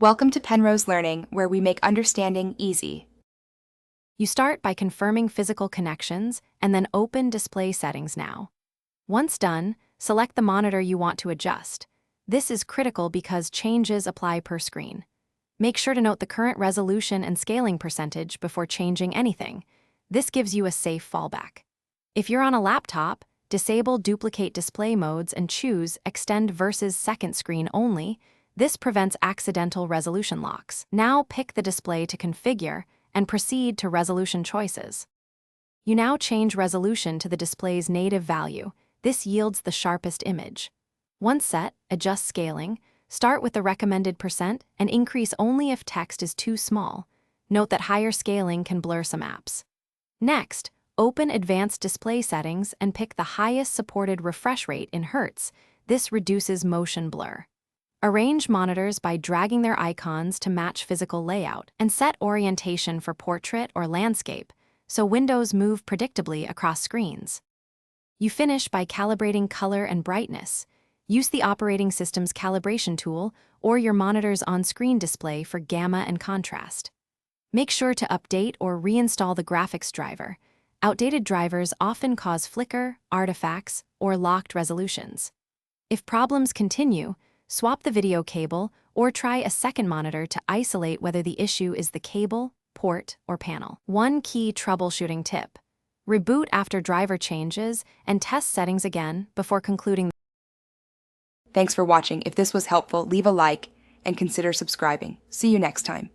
Welcome to Penrose Learning, where we make understanding easy. You start by confirming physical connections and then open Display Settings now. Once done, select the monitor you want to adjust. This is critical because changes apply per screen. Make sure to note the current resolution and scaling percentage before changing anything. This gives you a safe fallback. If you're on a laptop, disable duplicate display modes and choose Extend versus Second Screen only. This prevents accidental resolution locks. Now pick the display to configure and proceed to resolution choices. You now change resolution to the display's native value. This yields the sharpest image. Once set, adjust scaling. Start with the recommended percent and increase only if text is too small. Note that higher scaling can blur some apps. Next, open Advanced Display Settings and pick the highest supported refresh rate in Hertz. This reduces motion blur. Arrange monitors by dragging their icons to match physical layout, and set orientation for portrait or landscape, so windows move predictably across screens. You finish by calibrating color and brightness. Use the operating system's calibration tool or your monitor's on-screen display for gamma and contrast. Make sure to update or reinstall the graphics driver. Outdated drivers often cause flicker, artifacts, or locked resolutions. If problems continue, swap the video cable or try a second monitor to isolate whether the issue is the cable, port, or panel. One key troubleshooting tip: reboot after driver changes and test settings again before concluding. Thanks for watching. If this was helpful, leave a like and consider subscribing. See you next time.